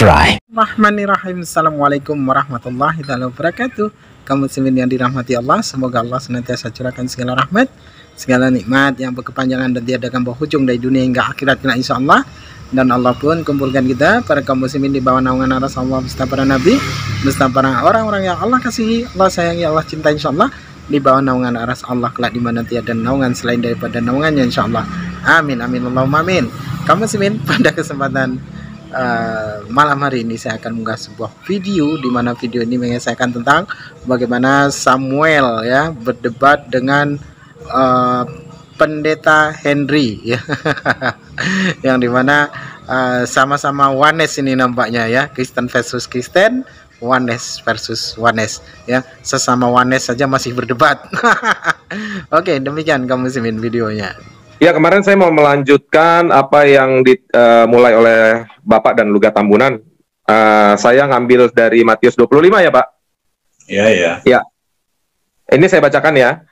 subscribe. Bismillahirrahmanirrahim. Assalamualaikum warahmatullahi wabarakatuh. Kaum muslimin yang dirahmati Allah, semoga Allah senantiasa curahkan segala rahmat, segala nikmat yang berkepanjangan dan tiada akan berhujung dari dunia hingga akhirat kelak insyaallah. Dan Allah pun kumpulkan kita para kaum muslimin di bawah naungan aras Allah beserta para nabi, beserta para orang-orang yang Allah kasihi, Allah sayangi, Allah cinta insyaallah, di bawah naungan aras Allah kelak di mana tiada naungan selain daripada naungannya insyaallah. Amin amin Allahumma amin. Kaum muslimin, pada kesempatan malam hari ini saya akan mengunggah sebuah video di mana video ini mengisahkan tentang bagaimana Samuel ya berdebat dengan pendeta Henry ya. Yang dimana sama-sama Oneness ini nampaknya ya, Kristen versus Kristen, Oneness versus Oneness ya, sesama Oneness saja masih berdebat. Oke, demikian kamu muslimin videonya. Ya, kemarin saya mau melanjutkan apa yang dimulai oleh Bapak dan Luga Tambunan. Saya ngambil dari Matius 25 ya, Pak? Iya. Ya. Ini saya bacakan ya.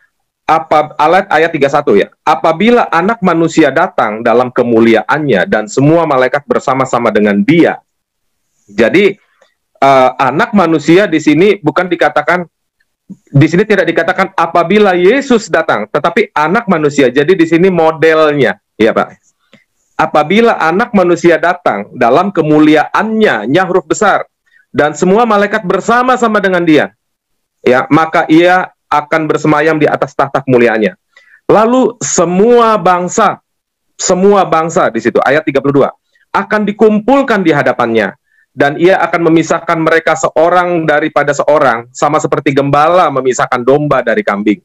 Ayat 31 ya. Apabila anak manusia datang dalam kemuliaannya dan semua malaikat bersama-sama dengan dia. Jadi, anak manusia di sini bukan dikatakan, di sini tidak dikatakan apabila Yesus datang, tetapi anak manusia. Jadi di sini modelnya, ya Pak. Apabila anak manusia datang dalam kemuliaannya, nya huruf besar, dan semua malaikat bersama-sama dengan dia, ya, maka ia akan bersemayam di atas tahta kemuliaannya. Lalu semua bangsa di situ, ayat 32, akan dikumpulkan di hadapannya. Dan ia akan memisahkan mereka seorang daripada seorang, sama seperti gembala memisahkan domba dari kambing.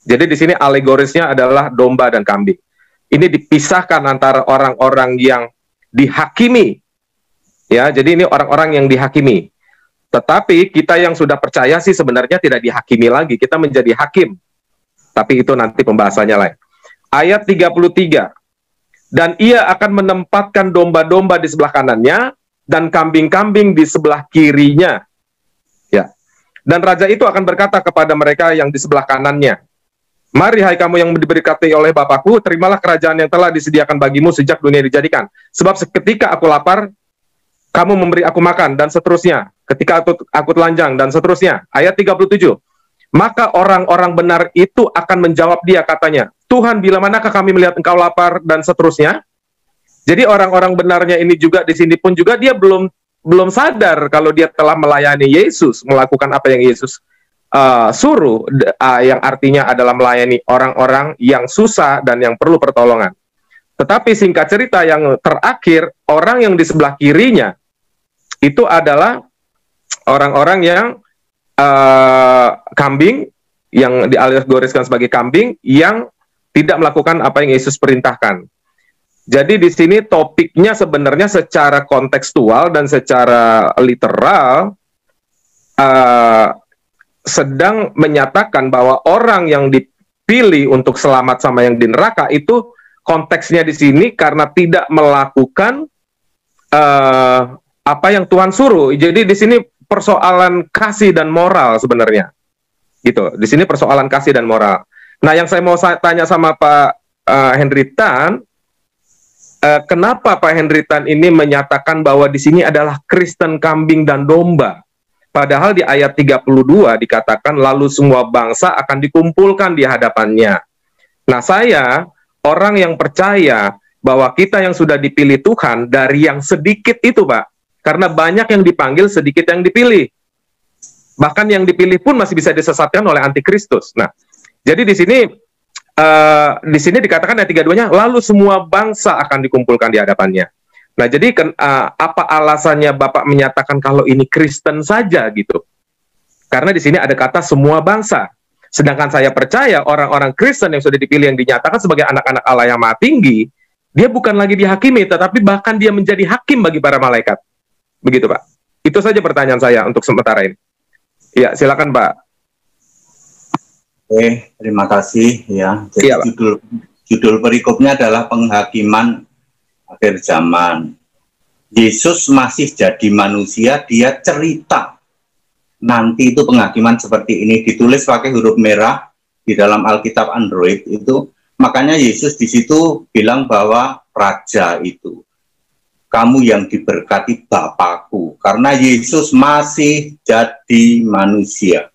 Jadi di sini alegorisnya adalah domba dan kambing. Ini dipisahkan antara orang-orang yang dihakimi. Ya, jadi ini orang-orang yang dihakimi. Tetapi kita yang sudah percaya sih sebenarnya tidak dihakimi lagi, kita menjadi hakim. Tapi itu nanti pembahasannya lain. Ayat 33. Dan ia akan menempatkan domba-domba di sebelah kanannya, dan kambing-kambing di sebelah kirinya. Ya. Dan raja itu akan berkata kepada mereka yang di sebelah kanannya, mari hai kamu yang diberkati oleh Bapakku, terimalah kerajaan yang telah disediakan bagimu sejak dunia dijadikan. Sebab ketika aku lapar, kamu memberi aku makan, dan seterusnya. Ketika aku telanjang, dan seterusnya. Ayat 37. Maka orang-orang benar itu akan menjawab dia, katanya, Tuhan, bila manakah kami melihat engkau lapar, dan seterusnya. Jadi orang-orang benarnya ini juga di sini pun juga dia belum sadar kalau dia telah melayani Yesus, melakukan apa yang Yesus suruh, yang artinya adalah melayani orang-orang yang susah dan yang perlu pertolongan. Tetapi singkat cerita yang terakhir, orang yang di sebelah kirinya itu adalah orang-orang yang kambing, yang dialegoriskan sebagai kambing, yang tidak melakukan apa yang Yesus perintahkan. Jadi di sini topiknya sebenarnya secara kontekstual dan secara literal sedang menyatakan bahwa orang yang dipilih untuk selamat sama yang di neraka itu konteksnya di sini karena tidak melakukan apa yang Tuhan suruh. Jadi di sini persoalan kasih dan moral sebenarnya. Gitu. Di sini persoalan kasih dan moral. Nah, yang saya mau tanya sama Pak Henry Tan, kenapa Pak Henry Tan ini menyatakan bahwa di sini adalah Kristen kambing dan domba? Padahal di ayat 32 dikatakan lalu semua bangsa akan dikumpulkan di hadapannya. Nah, saya orang yang percaya bahwa kita yang sudah dipilih Tuhan dari yang sedikit itu, Pak. Karena banyak yang dipanggil, sedikit yang dipilih. Bahkan yang dipilih pun masih bisa disesatkan oleh antikristus. Nah, jadi di sini dikatakan ayat 32-nya, lalu semua bangsa akan dikumpulkan di hadapannya. Nah, jadi apa alasannya Bapak menyatakan kalau ini Kristen saja gitu? Karena di sini ada kata semua bangsa. Sedangkan saya percaya orang-orang Kristen yang sudah dipilih, yang dinyatakan sebagai anak-anak Allah yang Maha Tinggi, dia bukan lagi dihakimi, tetapi bahkan dia menjadi hakim bagi para malaikat. Begitu, Pak. Itu saja pertanyaan saya untuk sementara ini. Ya, silakan, Pak. Oke, terima kasih ya. Jadi iya, judul perikopnya adalah penghakiman akhir zaman. Yesus masih jadi manusia, dia cerita. Nanti itu penghakiman seperti ini ditulis pakai huruf merah di dalam Alkitab Android itu. Makanya Yesus di situ bilang bahwa raja itu. kamu yang diberkati Bapakku, karena Yesus masih jadi manusia.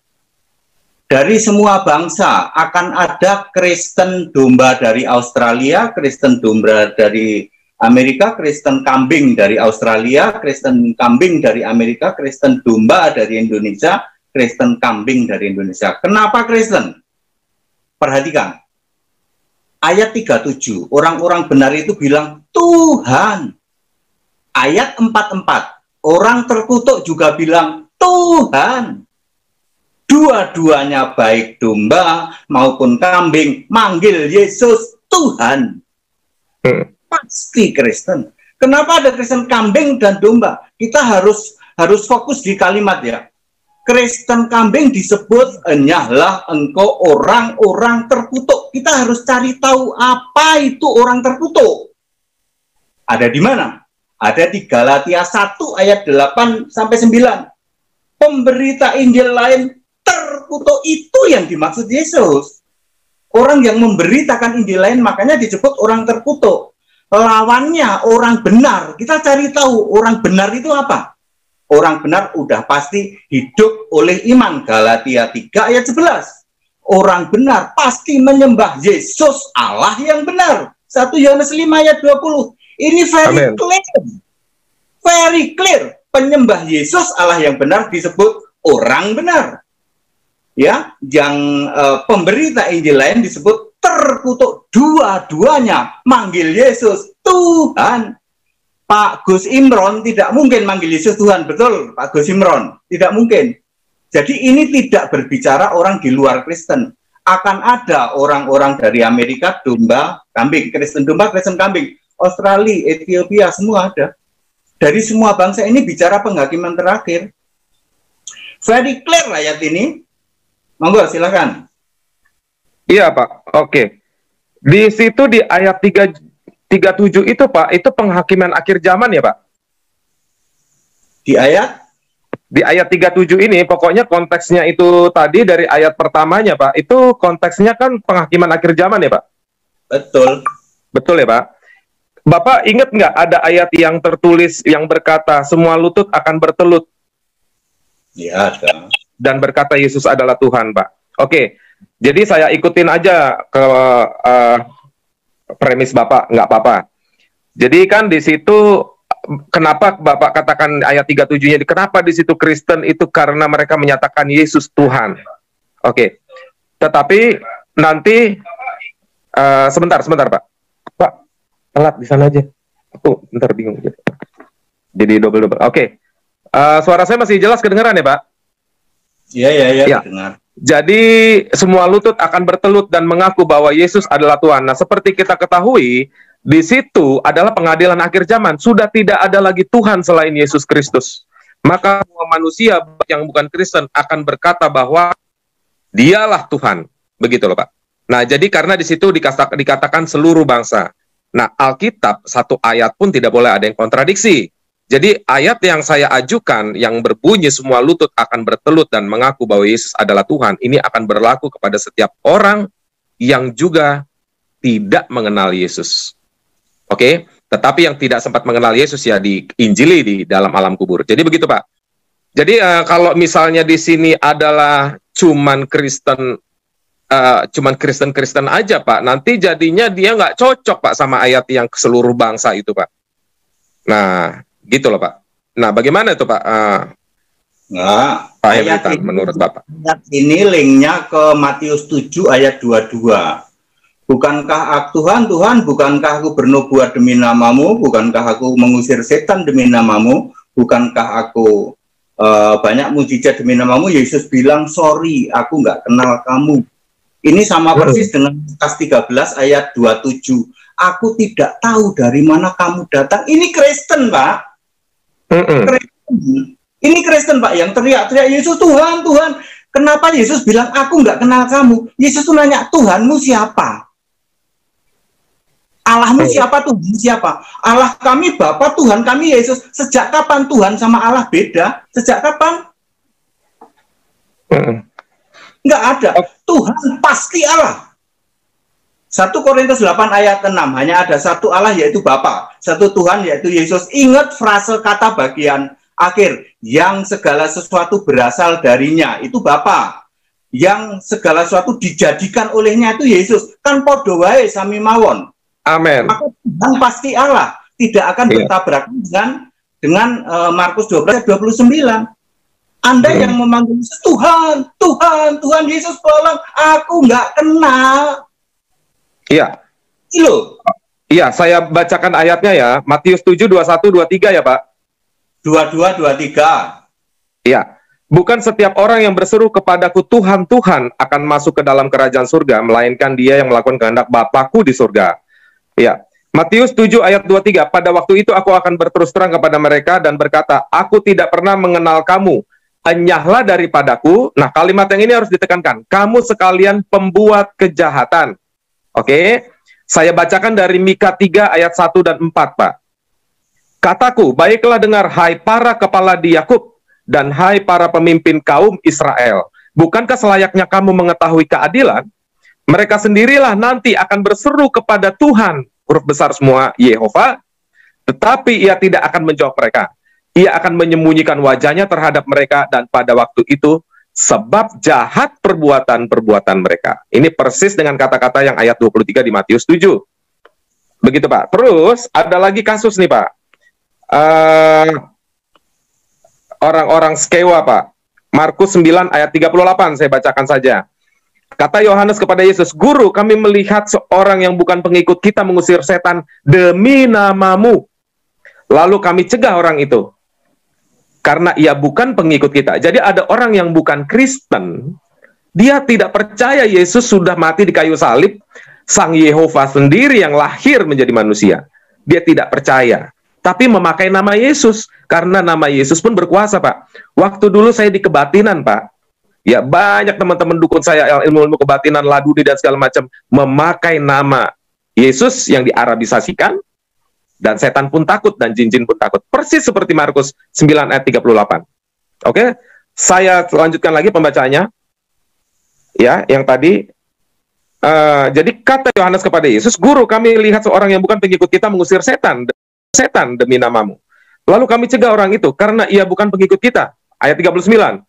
Dari semua bangsa akan ada Kristen domba dari Australia, Kristen domba dari Amerika, Kristen kambing dari Australia, Kristen kambing dari Amerika, Kristen domba dari Indonesia, Kristen kambing dari Indonesia. Kenapa Kristen? Perhatikan. Ayat 37, orang-orang benar itu bilang, Tuhan. Ayat 44, orang terkutuk juga bilang, Tuhan. Dua-duanya baik domba maupun kambing manggil Yesus Tuhan. Pasti Kristen. Kenapa ada Kristen kambing dan domba? Kita harus fokus di kalimat ya. Kristen kambing disebut hanyalah engkau orang-orang terkutuk. Kita harus cari tahu apa itu orang terkutuk. Ada di mana? Ada di Galatia 1 ayat 8 sampai 9. Pemberita Injil lain terkutuk, itu yang dimaksud Yesus. Orang yang memberitakan Injil lain makanya disebut orang terkutuk. Lawannya orang benar. Kita cari tahu orang benar itu apa? Orang benar udah pasti hidup oleh iman. Galatia 3 ayat 11. Orang benar pasti menyembah Yesus Allah yang benar. 1 Yohanes 5 ayat 20. Ini very clear. Very clear. Penyembah Yesus Allah yang benar disebut orang benar. Ya, yang pemberita Injil lain disebut terkutuk. Dua-duanya manggil Yesus Tuhan. Pak Gus Imron tidak mungkin manggil Yesus Tuhan, betul Pak Gus Imron? Tidak mungkin. Jadi ini tidak berbicara orang di luar Kristen. Akan ada orang-orang dari Amerika, domba, kambing, Kristen domba, Kristen kambing, Australia, Ethiopia, semua ada. Dari semua bangsa ini bicara penghakiman terakhir. Very clear ayat ini. Monggo, silakan. Iya, Pak. Oke. Di situ di ayat 37 itu, Pak, itu penghakiman akhir zaman ya, Pak? Di ayat? Di ayat 37 ini, pokoknya konteksnya itu tadi dari ayat pertamanya, Pak. Itu konteksnya kan penghakiman akhir zaman ya, Pak? Betul. Betul ya, Pak? Bapak ingat nggak ada ayat yang tertulis yang berkata, semua lutut akan bertelut? Ya, ada. Dan berkata Yesus adalah Tuhan, Pak. Oke, jadi saya ikutin aja ke premis Bapak, nggak apa-apa. Jadi kan di situ, kenapa Bapak katakan ayat 37-nya, kenapa di situ Kristen itu karena mereka menyatakan Yesus Tuhan. Oke, tetapi nanti, sebentar Pak. Pak, telat di sana aja. Aku bentar bingung. Jadi double. Oke, suara saya masih jelas kedengaran ya, Pak? Iya, dengar. Jadi semua lutut akan bertelut dan mengaku bahwa Yesus adalah Tuhan. Nah, seperti kita ketahui, di situ adalah pengadilan akhir zaman. Sudah tidak ada lagi Tuhan selain Yesus Kristus. Maka semua manusia yang bukan Kristen akan berkata bahwa Dialah Tuhan. Begitu loh, Pak. Nah, jadi karena di situ dikatakan seluruh bangsa. Nah, Alkitab satu ayat pun tidak boleh ada yang kontradiksi. Jadi ayat yang saya ajukan yang berbunyi semua lutut akan bertelut dan mengaku bahwa Yesus adalah Tuhan, ini akan berlaku kepada setiap orang yang juga tidak mengenal Yesus. Oke? Tetapi yang tidak sempat mengenal Yesus ya diinjili di dalam alam kubur. Jadi begitu, Pak. Jadi kalau misalnya di sini adalah cuman Kristen aja, Pak, nanti jadinya dia nggak cocok, Pak, sama ayat yang seluruh bangsa itu, Pak. Nah, gitu loh, Pak. Nah, bagaimana itu, Pak? Pak Heritan, menurut Bapak. Ayat ini linknya ke Matius 7 ayat 22. Bukankah Tuhan, bukankah aku bernubuat demi namamu? Bukankah aku mengusir setan demi namamu? Bukankah aku banyak mujizat demi namamu? Yesus bilang, sorry, aku nggak kenal kamu. Ini sama persis dengan Lukas 13 ayat 27. Aku tidak tahu dari mana kamu datang. Ini Kristen, Pak. Kristen. Ini Kristen, Pak, yang teriak-teriak Yesus Tuhan, Tuhan. Kenapa Yesus bilang aku nggak kenal kamu? Yesus tuh nanya, Tuhanmu siapa? Allahmu siapa? Tuhan siapa? Allah kami Bapa, Tuhan kami Yesus. Sejak kapan Tuhan sama Allah beda? Sejak kapan? Nggak ada. Tuhan pasti Allah. 1 Korintus 8 ayat 6, hanya ada satu Allah yaitu Bapa, satu Tuhan yaitu Yesus. Ingat frase kata bagian akhir, yang segala sesuatu berasal darinya, itu Bapa. Yang segala sesuatu dijadikan olehnya itu Yesus. Kan podo wae sami mawon. Amin. Maka Tuhan pasti Allah, tidak akan bertabrakan dengan Markus 12 ayat 29. Anda yang memanggil Yesus, Tuhan, Tuhan, Tuhan Yesus tolong, aku nggak kenal. Iya. Loh. Iya, saya bacakan ayatnya ya. Matius 7, 21, 23 ya, Pak. 22, 23. Iya. Bukan setiap orang yang berseru kepadaku Tuhan, Tuhan akan masuk ke dalam kerajaan surga, melainkan dia yang melakukan kehendak Bapakku di surga. Iya. Matius 7 ayat 23. Pada waktu itu aku akan berterus terang kepada mereka dan berkata, aku tidak pernah mengenal kamu. Enyahlah daripadaku. Nah, kalimat yang ini harus ditekankan. Kamu sekalian pembuat kejahatan. Oke. Saya bacakan dari Mika 3 ayat 1 dan 4, Pak. Kataku, baiklah dengar, hai para kepala di Yakub, dan hai para pemimpin kaum Israel. Bukankah selayaknya kamu mengetahui keadilan? Mereka sendirilah nanti akan berseru kepada Tuhan, huruf besar semua, Yehova, tetapi ia tidak akan menjawab mereka. Ia akan menyembunyikan wajahnya terhadap mereka, dan pada waktu itu, sebab jahat perbuatan-perbuatan mereka. Ini persis dengan kata-kata yang ayat 23 di Matius 7. Begitu, Pak. Terus, ada lagi kasus nih, Pak. Orang-orang Skewa, Pak. Markus 9 ayat 38, saya bacakan saja. Kata Yohanes kepada Yesus, Guru, kami melihat seorang yang bukan pengikut kita mengusir setan demi namamu. Lalu kami cegah orang itu, karena ia bukan pengikut kita. Jadi ada orang yang bukan Kristen, dia tidak percaya Yesus sudah mati di kayu salib, Sang Yehova sendiri yang lahir menjadi manusia. Dia tidak percaya, tapi memakai nama Yesus, karena nama Yesus pun berkuasa, Pak. Waktu dulu saya di kebatinan, Pak, ya banyak teman-teman dukun saya ilmu-ilmu kebatinan, laduni dan segala macam, memakai nama Yesus yang diarabisasikan, dan setan pun takut, dan jin-jin pun takut. Persis seperti Markus 9 ayat 38. Oke, saya lanjutkan lagi pembacaannya. Ya, yang tadi. Jadi kata Yohanes kepada Yesus, Guru, kami lihat seorang yang bukan pengikut kita mengusir setan demi namamu. Lalu kami cegah orang itu, karena ia bukan pengikut kita. Ayat 39.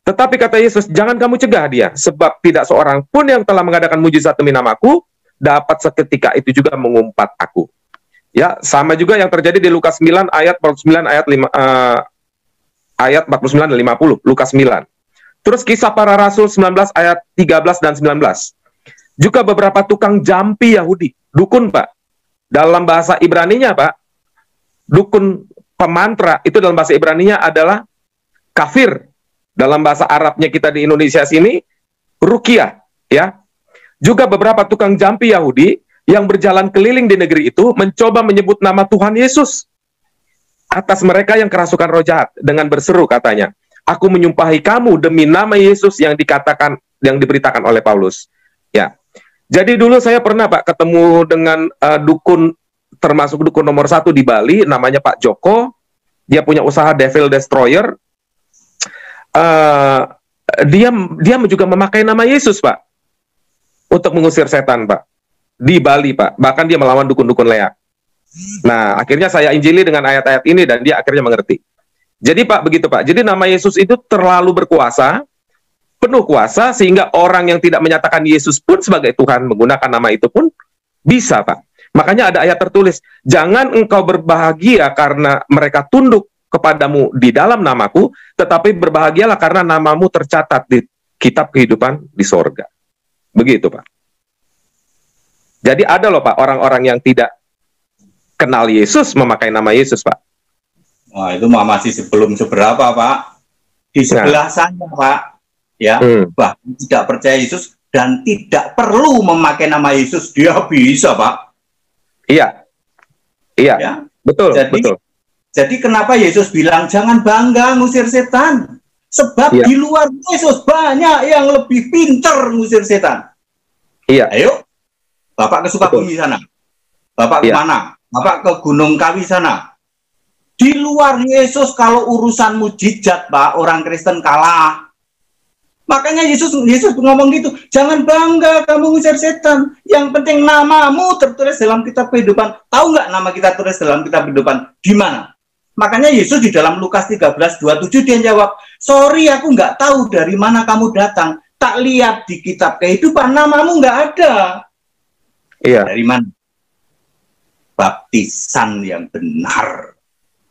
Tetapi kata Yesus, jangan kamu cegah dia, sebab tidak seorang pun yang telah mengadakan mujizat demi namaku, dapat seketika itu juga mengumpat aku. Ya, sama juga yang terjadi di Lukas 9 ayat 49 ayat 49 dan 50, Lukas 9. Terus kisah para rasul 19 ayat 13 dan 19. Juga beberapa tukang jampi Yahudi, dukun, Pak. Dalam bahasa Ibraninya, Pak, dukun pemantra itu dalam bahasa Ibraninya adalah kafir. Dalam bahasa Arabnya kita di Indonesia sini ruqyah, ya. Juga beberapa tukang jampi Yahudi yang berjalan keliling di negeri itu mencoba menyebut nama Tuhan Yesus atas mereka yang kerasukan roh jahat dengan berseru, katanya, aku menyumpahi kamu demi nama Yesus yang diberitakan oleh Paulus. Ya. Jadi dulu saya pernah, Pak, ketemu dengan dukun, termasuk dukun nomor 1 di Bali, namanya Pak Joko. Dia punya usaha Devil Destroyer. Dia juga memakai nama Yesus, Pak, untuk mengusir setan, Pak, di Bali, Pak. Bahkan dia melawan dukun-dukun leak. Nah, akhirnya saya injili dengan ayat-ayat ini dan dia akhirnya mengerti. Jadi, Pak, begitu, Pak. Jadi nama Yesus itu terlalu berkuasa, penuh kuasa, sehingga orang yang tidak menyatakan Yesus pun sebagai Tuhan menggunakan nama itu pun bisa, Pak. Makanya ada ayat tertulis, jangan engkau berbahagia karena mereka tunduk kepadamu di dalam namaku, tetapi berbahagialah karena namamu tercatat di kitab kehidupan di sorga. Begitu, Pak. Jadi ada loh, Pak, orang-orang yang tidak kenal Yesus memakai nama Yesus, Pak. Wah, itu masih sebelum seberapa, Pak. Di sebelah sana, Pak. Ya, bahkan tidak percaya Yesus dan tidak perlu memakai nama Yesus, dia bisa, Pak. Iya. Iya. Ya? Betul, betul. Jadi kenapa Yesus bilang jangan bangga ngusir setan? Sebab di luar Yesus banyak yang lebih pintar ngusir setan. Iya. Ayo, Bapak ke Sukabumi sana. Bapak ke mana? Bapak ke Gunung Kawi sana. Di luar Yesus kalau urusan mujizat, Pak, orang Kristen kalah. Makanya Yesus ngomong gitu, jangan bangga kamu ngusir setan. Yang penting namamu tertulis dalam kitab kehidupan. Tahu nggak nama kita tertulis dalam kitab kehidupan? Di mana? Makanya Yesus di dalam Lukas 13:27 dia jawab, sorry aku nggak tahu dari mana kamu datang. Tak lihat di kitab kehidupan, namamu nggak ada. Iya. Dari mana? Baptisan yang benar.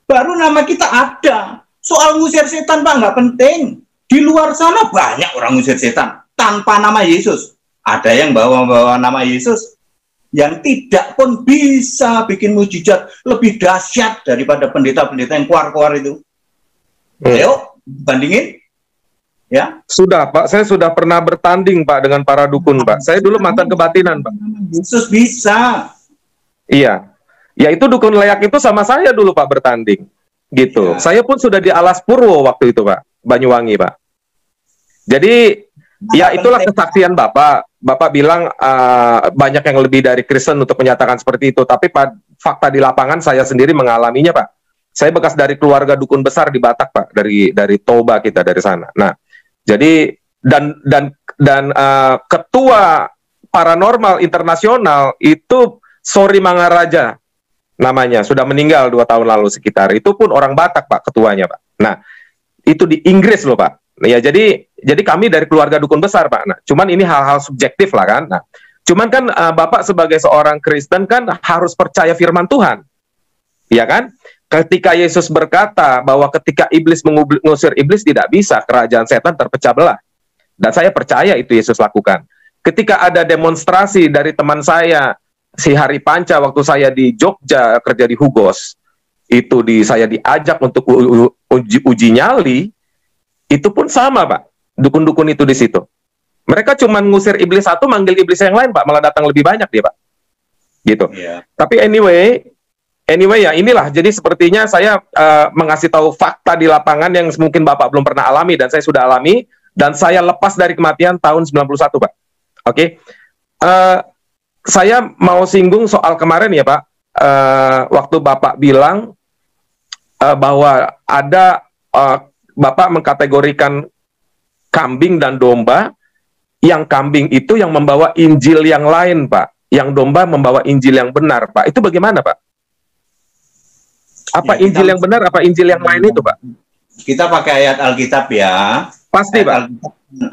Baru nama kita ada. Soal ngusir setan Pak nggak penting. Di luar sana banyak orang ngusir setan tanpa nama Yesus. Ada yang bawa nama Yesus yang tidak pun bisa bikin mujizat lebih dahsyat daripada pendeta-pendeta yang keluar-keluar itu. Ayo bandingin. Ya. Sudah Pak, saya sudah pernah bertanding Pak dengan para dukun Pak. Saya dulu mantan kebatinan Pak. Yesus bisa. Iya. Ya itu dukun leak itu sama saya dulu Pak bertanding. Gitu. Ya. Saya pun sudah di Alas Purwo waktu itu Pak, Banyuwangi Pak. Jadi ya itulah kesaksian Bapak. Bapak bilang banyak yang lebih dari Kristen untuk menyatakan seperti itu. Tapi fakta di lapangan saya sendiri mengalaminya Pak. Saya bekas dari keluarga dukun besar di Batak Pak, dari Toba kita dari sana. Nah, jadi dan ketua paranormal internasional itu Sori Mangaraja namanya, sudah meninggal 2 tahun lalu sekitar. Itu pun orang Batak Pak ketuanya Pak. Nah, itu di Inggris loh Pak. Ya jadi kami dari keluarga dukun besar Pak. Nah, cuman ini hal-hal subjektif lah kan. Nah, cuman kan Bapak sebagai seorang Kristen kan harus percaya firman Tuhan. Ya kan? Ketika Yesus berkata bahwa ketika iblis mengusir iblis tidak bisa, kerajaan setan terpecah belah. Dan saya percaya itu Yesus lakukan. Ketika ada demonstrasi dari teman saya si Hari Panca waktu saya di Jogja kerja di Hugos, itu saya diajak untuk uji nyali. Itu pun sama Pak, dukun-dukun itu di situ. Mereka cuma ngusir iblis satu, manggil iblis yang lain Pak, malah datang lebih banyak dia Pak. Gitu. Yeah. Tapi anyway ya inilah. Jadi sepertinya saya mengasih tahu fakta di lapangan yang mungkin Bapak belum pernah alami dan saya sudah alami dan saya lepas dari kematian tahun 91 Pak. Oke. Saya mau singgung soal kemarin ya Pak. Waktu Bapak bilang bahwa ada Bapak mengkategorikan kambing dan domba, yang kambing itu yang membawa Injil yang lain, Pak. Yang domba membawa Injil yang benar, Pak. Itu bagaimana, Pak? Apa ya, Injil yang benar, apa Injil yang lain itu, Pak? Kita pakai ayat Alkitab ya. Pasti, Pak.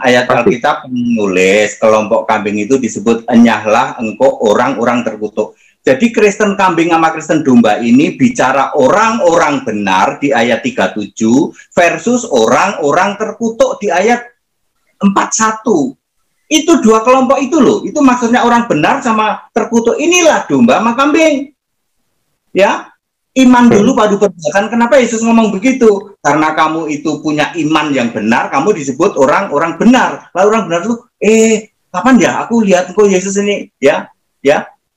Ayat Alkitab menulis kelompok kambing itu disebut enyahlah engkau orang-orang terkutuk. Jadi Kristen kambing sama Kristen domba ini bicara orang-orang benar di ayat 37 versus orang-orang terkutuk di ayat 41. Itu dua kelompok itu loh. Itu maksudnya orang benar sama terkutuk. Inilah domba sama kambing. Ya, iman dulu padu perbuatan. Kenapa Yesus ngomong begitu? Karena kamu itu punya iman yang benar, kamu disebut orang-orang benar. Lalu orang benar itu, kapan ya aku lihat kok Yesus ini? Ya.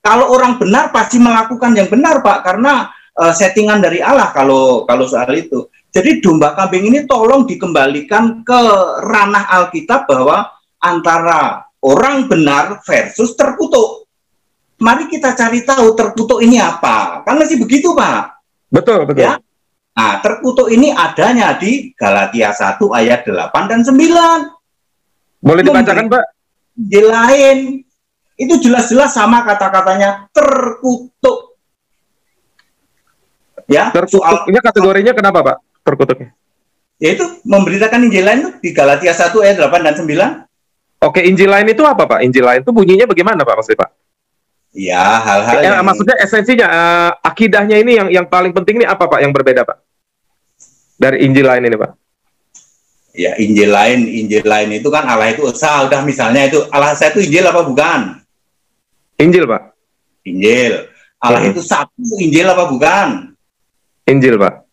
Kalau orang benar pasti melakukan yang benar, Pak, karena settingan dari Allah kalau soal itu. Jadi domba kambing ini tolong dikembalikan ke ranah Alkitab bahwa antara orang benar versus terkutuk. Mari kita cari tahu terkutuk ini apa. Kan masih begitu, Pak. Betul. Ya? Nah, terkutuk ini adanya di Galatia 1 ayat 8 dan 9. Boleh dibacakan, Pak? Di lain. Itu jelas-jelas sama kata-katanya terkutuk. Ya, terkutuknya kategorinya kenapa, Pak? Terkutuknya? Yaitu memberitakan Injil lain di Galatia 1 ayat 8 dan 9. Oke, Injil lain itu apa, Pak? Injil lain itu bunyinya bagaimana, Pak, maksudnya, Pak? Ya, hal-hal yang... Maksudnya esensinya, akidahnya ini yang paling penting ini apa, Pak, yang berbeda, Pak? Dari Injil lain ini, Pak? Ya, Injil lain itu kan Allah itu esa, udah misalnya itu Allah saya itu Injil apa bukan? Injil, Pak. Injil. Allah itu satu, Injil apa bukan? Injil, Pak.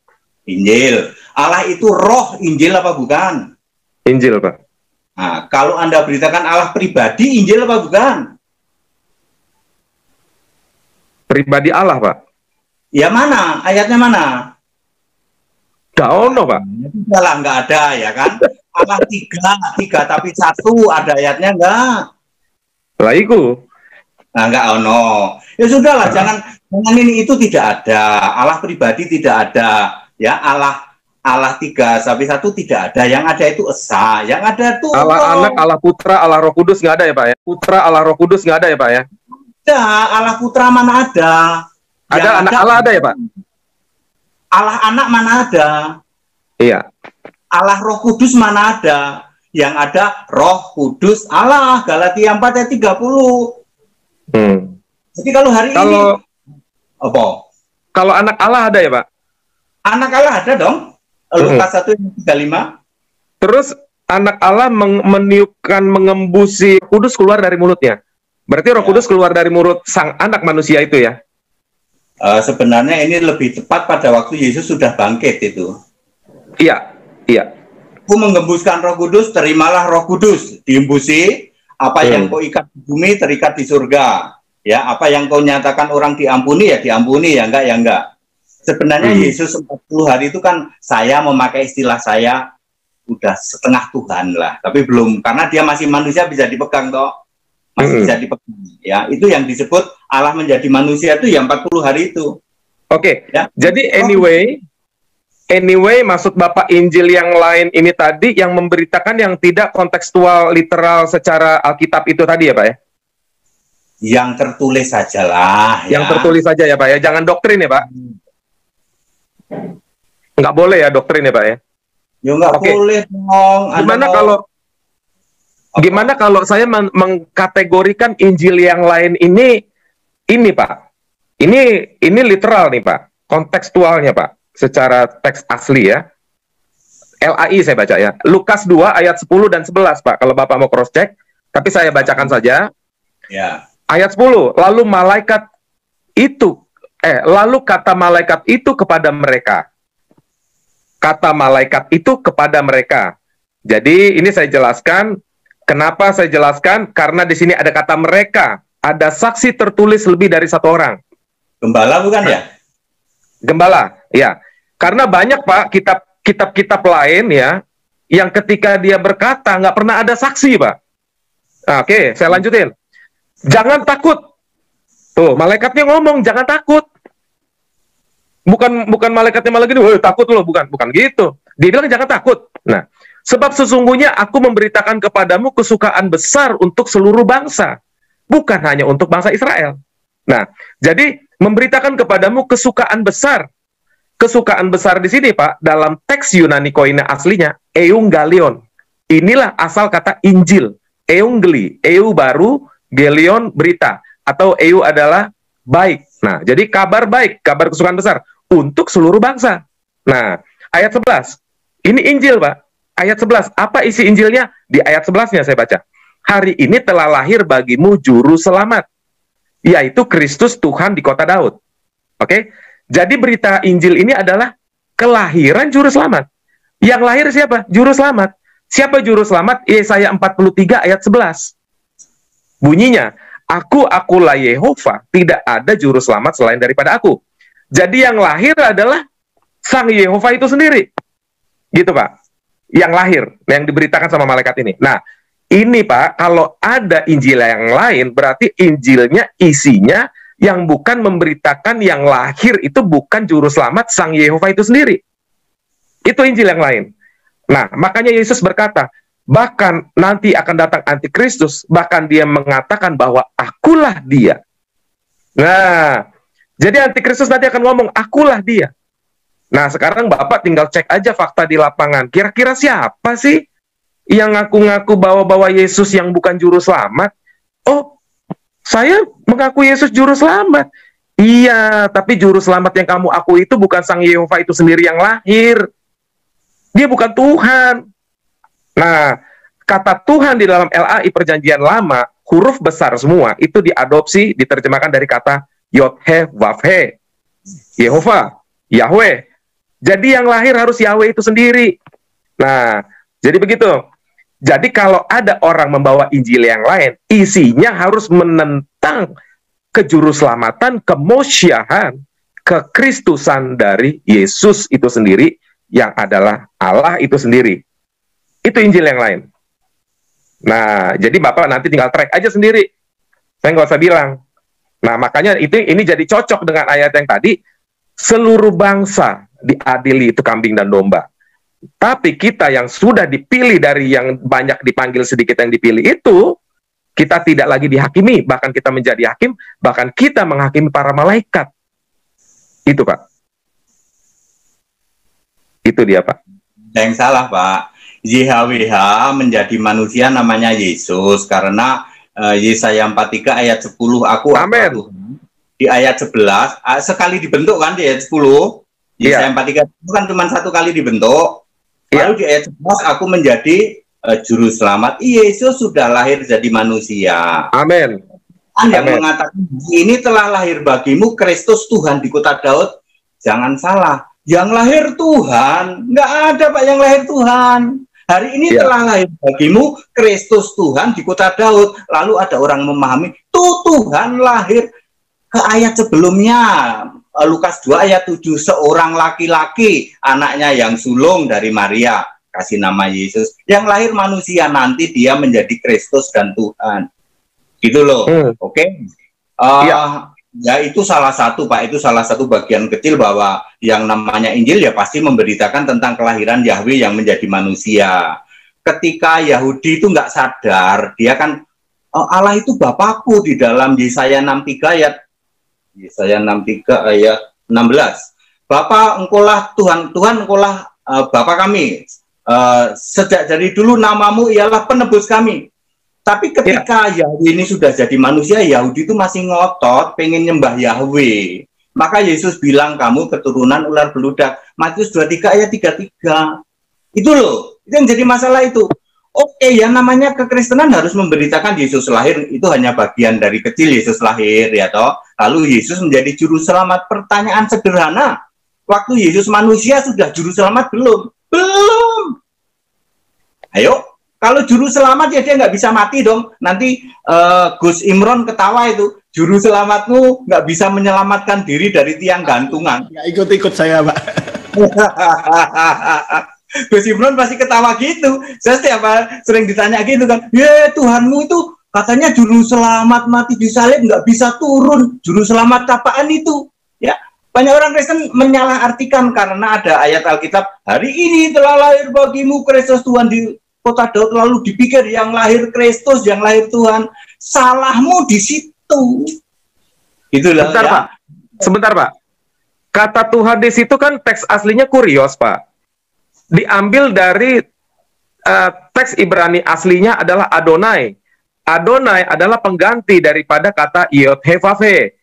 Injil. Allah itu roh, Injil apa bukan? Injil, Pak. Nah, kalau Anda beritakan Allah pribadi, Injil apa bukan? Pribadi Allah, Pak. Ya mana? Ayatnya mana? Gak ono, Pak. Salah, nggak ada, ya kan? Allah tiga tapi satu, ada ayatnya nggak? Lah iku. Nah, nggak ono. Ya sudahlah, jangan ini itu tidak ada. Allah pribadi tidak ada. Ya, Allah Allah 3-1 tidak ada. Yang ada itu Esa. Yang ada itu Allah Anak, Allah Putra, Allah Roh Kudus nggak ada ya Pak ya? Putra, Allah Roh Kudus nggak ada ya Pak ya? Ada. Allah Putra mana ada? Ada anak Allah ada ya Pak? Allah Anak mana ada? Iya. Allah Roh Kudus mana ada? Yang ada Roh Kudus Allah. Galatia 4 ayat 30. Jadi kalau hari ini apa? Kalau anak Allah ada ya Pak? Anak Allah ada dong. Lukas 1 ayat 35. Terus anak Allah meniupkan, mengembusi Kudus keluar dari mulutnya. Berarti Roh Kudus keluar dari mulut sang anak manusia itu ya? Sebenarnya ini lebih tepat pada waktu Yesus sudah bangkit itu. Iya, iya. Aku menggembuskan Roh Kudus, terimalah Roh Kudus, diembusi. Apa yang kau ikat di bumi terikat di surga. Ya, apa yang kau nyatakan orang diampuni ya diampuni, ya enggak. Sebenarnya Yesus 40 hari itu kan, saya memakai istilah saya udah setengah Tuhan lah, tapi belum, karena dia masih manusia bisa dipegang toh. Masih bisa dipegang. Ya, itu yang disebut Allah menjadi manusia itu ya 40 hari itu. Oke. Ya. Jadi anyway maksud Bapak Injil yang lain ini tadi yang memberitakan yang tidak kontekstual literal secara Alkitab itu tadi ya Pak ya? Yang tertulis sajalah. Yang tertulis saja ya Pak ya, jangan doktrin ya Pak. Nggak boleh ya doktrin ya Pak ya? Ya nggak boleh dong. Gimana kalau saya mengkategorikan Injil yang lain ini Pak? Ini literal nih Pak, kontekstualnya Pak, secara teks asli ya. LAI saya baca ya. Lukas 2 ayat 10 dan 11 Pak, kalau Bapak mau cross check, tapi saya bacakan saja. Ya. Ayat 10, lalu kata malaikat itu kepada mereka. Kata malaikat itu kepada mereka. Jadi ini saya jelaskan. Kenapa saya jelaskan? Karena di sini ada kata mereka. Ada saksi tertulis lebih dari satu orang. Gembala bukan ya? Gembala, ya. Karena banyak Pak kitab-kitab lain ya, yang ketika dia berkata nggak pernah ada saksi Pak. Nah, oke, saya lanjutin. Jangan takut. Tuh, malaikatnya ngomong, jangan takut. Bukan malaikatnya malah gini, takut loh, bukan gitu. Dia bilang jangan takut. Nah, sebab sesungguhnya aku memberitakan kepadamu kesukaan besar untuk seluruh bangsa, bukan hanya untuk bangsa Israel. Nah, jadi memberitakan kepadamu kesukaan besar. Kesukaan besar di sini, Pak, dalam teks Yunani Koine aslinya, eungalion. Inilah asal kata Injil. Eungeli, eu baru, gelion berita, atau eu adalah baik. Nah, jadi kabar baik, kabar kesukaan besar untuk seluruh bangsa. Nah, ayat 11. Ini Injil, Pak. Ayat 11. Apa isi Injilnya? Di ayat 11-nya saya baca. Hari ini telah lahir bagimu juru selamat, yaitu Kristus Tuhan di kota Daud. Oke? Jadi berita Injil ini adalah kelahiran juru selamat. Yang lahir siapa? Juru selamat. Siapa juru selamat? Yesaya 43 ayat 11. Bunyinya, akulah Yehova, tidak ada juru selamat selain daripada aku. Jadi yang lahir adalah Sang Yehova itu sendiri. Gitu Pak. Yang lahir, yang diberitakan sama malaikat ini. Nah, ini Pak, kalau ada Injil yang lain, berarti Injilnya isinya yang bukan memberitakan yang lahir itu bukan juru selamat Sang Yehova itu sendiri. Itu Injil yang lain. Nah, makanya Yesus berkata, bahkan nanti akan datang antikristus, bahkan dia mengatakan bahwa akulah dia. Nah, jadi antikristus nanti akan ngomong, akulah dia. Nah, sekarang Bapak tinggal cek aja fakta di lapangan. Kira-kira siapa sih yang ngaku-ngaku bawa-bawa Yesus yang bukan juru selamat? Oh, saya mengaku Yesus juru selamat. Iya, tapi juru selamat yang kamu akui itu bukan Sang Yehova itu sendiri yang lahir. Dia bukan Tuhan. Nah, kata Tuhan di dalam LAI Perjanjian Lama, huruf besar semua, itu diadopsi, diterjemahkan dari kata Yod-He, Vav-He. Yehova, Yahweh. Jadi yang lahir harus Yahweh itu sendiri. Nah, jadi begitu. Jadi kalau ada orang membawa Injil yang lain, isinya harus menentang kejuruselamatan, kemosyahan, kekristusan dari Yesus itu sendiri, yang adalah Allah itu sendiri. Itu Injil yang lain. Nah, jadi Bapak nanti tinggal track aja sendiri. Saya nggak usah bilang. Nah, makanya ini jadi cocok dengan ayat yang tadi, seluruh bangsa diadili itu kambing dan domba. Tapi kita yang sudah dipilih dari yang banyak dipanggil, sedikit yang dipilih itu, kita tidak lagi dihakimi, bahkan kita menjadi hakim, bahkan kita menghakimi para malaikat. Itu Pak. Itu dia Pak. Yang salah Pak. YHWH menjadi manusia namanya Yesus, karena Yesaya 43 ayat 10, aku Amen. Tuhan. Di ayat 11, sekali dibentuk kan di ayat 10, Yesaya 43 itu kan cuma satu kali dibentuk. Lalu di ayat 11, aku menjadi juru selamat. Yesus sudah lahir jadi manusia. Amin. Yang mengatakan ini telah lahir bagimu Kristus Tuhan di kota Daud, jangan salah. Yang lahir Tuhan, nggak ada Pak yang lahir Tuhan. Hari ini telah lahir bagimu Kristus Tuhan di kota Daud. Lalu ada orang memahami, tuh Tuhan lahir. Ke ayat sebelumnya, Lukas 2 ayat 7, seorang laki-laki, anaknya yang sulung dari Maria, kasih nama Yesus. Yang lahir manusia, nanti dia menjadi Kristus dan Tuhan. Gitu loh, oke? Ya itu salah satu Pak, itu salah satu bagian kecil bahwa yang namanya Injil ya pasti memberitakan tentang kelahiran Yahweh yang menjadi manusia. Ketika Yahudi itu nggak sadar, dia kan Allah itu Bapakku di dalam Yesaya 63 ayat 16. Bapa engkaulah Tuhan, Tuhan engkaulah Bapa kami. Sejak dari dulu namamu ialah penebus kami. Tapi ketika Yahweh ini sudah jadi manusia, Yahudi itu masih ngotot pengen nyembah Yahweh. Maka Yesus bilang, kamu keturunan ular beludak. Matius 23 ayat 33. Itu loh, itu yang jadi masalah itu. Oke, yang namanya kekristenan harus memberitakan Yesus lahir, itu hanya bagian dari kecil Yesus lahir, ya toh. Lalu Yesus menjadi juru selamat. Pertanyaan sederhana, waktu Yesus manusia sudah juru selamat belum? Belum. Ayo, kalau juru selamat ya dia nggak bisa mati dong. Nanti Gus Imron ketawa itu, juru selamatmu nggak bisa menyelamatkan diri dari tiang gantungan. Nggak ikut-ikut saya, Pak. Gus Imron pasti ketawa gitu. Saya setiap sering ditanya gitu kan, ya Tuhanmu itu katanya juru selamat mati di salib nggak bisa turun. Juru selamat apaan itu? Ya, banyak orang Kristen menyalahartikan karena ada ayat Alkitab, hari ini telah lahir bagimu Kristus Tuhan di kota Daud, lalu dipikir yang lahir Kristus, yang lahir Tuhan. Salahmu di situ. Itulah. Sebentar, ya. Pak. Sebentar, Pak. Kata Tuhan di situ kan teks aslinya kurios, Pak. Diambil dari teks Ibrani aslinya adalah Adonai. Adonai adalah pengganti daripada kata Yod-Heh-Vav-He.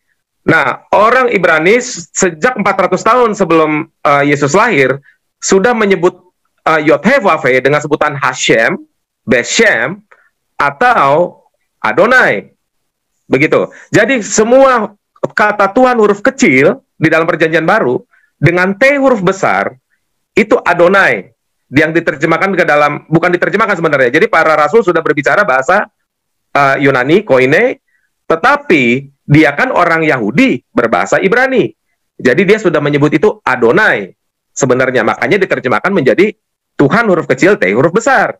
Nah, orang Ibrani sejak 400 tahun sebelum Yesus lahir sudah menyebut Yod-Heh-Vav-He dengan sebutan Hashem, Beshem, atau Adonai. Begitu. Jadi semua kata Tuhan huruf kecil di dalam Perjanjian Baru dengan T huruf besar itu Adonai yang diterjemahkan ke dalam, bukan diterjemahkan sebenarnya. Jadi para rasul sudah berbicara bahasa Yunani, Koine, tetapi dia kan orang Yahudi berbahasa Ibrani. Jadi dia sudah menyebut itu Adonai sebenarnya. Makanya diterjemahkan menjadi Tuhan huruf kecil, T huruf besar.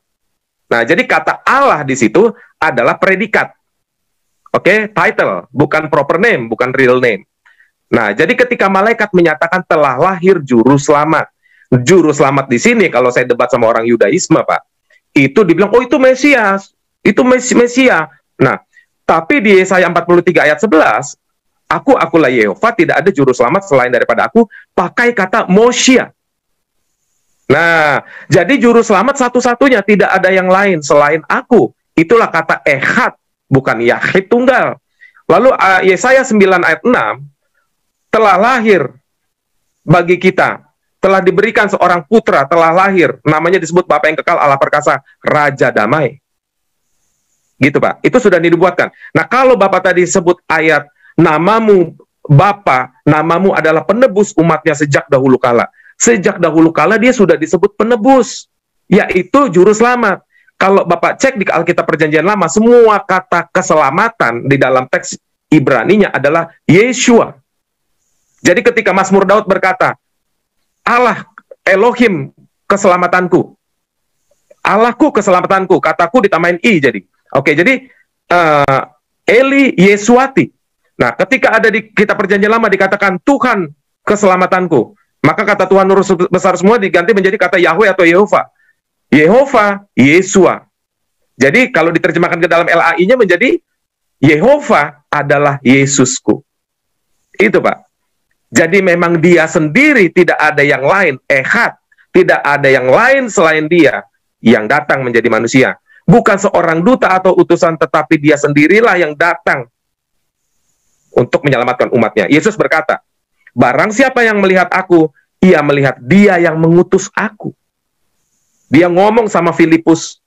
Nah, jadi kata Allah di situ adalah predikat. Oke, title, bukan proper name, bukan real name. Nah, jadi ketika malaikat menyatakan telah lahir juru selamat. Juru selamat di sini, kalau saya debat sama orang Yudaisme, Pak, itu dibilang, oh itu Mesias, itu Mesia. Nah, tapi di Yesaya 43 ayat 11, akulah Yehova, tidak ada juru selamat selain daripada aku, pakai kata Mosya. Nah, jadi juru selamat satu-satunya, tidak ada yang lain selain aku. Itulah kata Ehad, bukan Yahid tunggal. Lalu Yesaya 9 ayat 6, telah lahir bagi kita, telah diberikan seorang putra, telah lahir, namanya disebut Bapa yang kekal, Allah perkasa, Raja Damai. Gitu Pak, itu sudah dibuatkan. Nah kalau Bapak tadi sebut ayat, namamu Bapa, namamu adalah penebus umatnya sejak dahulu kala. Sejak dahulu kala dia sudah disebut penebus, yaitu juru selamat. Kalau Bapak cek di Alkitab Perjanjian Lama, semua kata keselamatan di dalam teks Ibraninya adalah Yeshua. Jadi ketika Mazmur Daud berkata, Allah Elohim keselamatanku, Allahku keselamatanku, kataku ditambahin I jadi. Oke, jadi Eli Yesuati. Nah, ketika ada di kitab Perjanjian Lama dikatakan Tuhan keselamatanku, Maka kata Tuhan Huruf besar semua diganti menjadi kata Yahweh atau Yehova. Yehova, Yesua. Jadi kalau diterjemahkan ke dalam LAI-nya menjadi Yehova adalah Yesusku. Itu Pak. Jadi memang dia sendiri, tidak ada yang lain, ehad, tidak ada yang lain selain dia yang datang menjadi manusia. Bukan seorang duta atau utusan, tetapi dia sendirilah yang datang untuk menyelamatkan umatnya. Yesus berkata, barang siapa yang melihat aku, ia melihat dia yang mengutus aku. Dia ngomong sama Filipus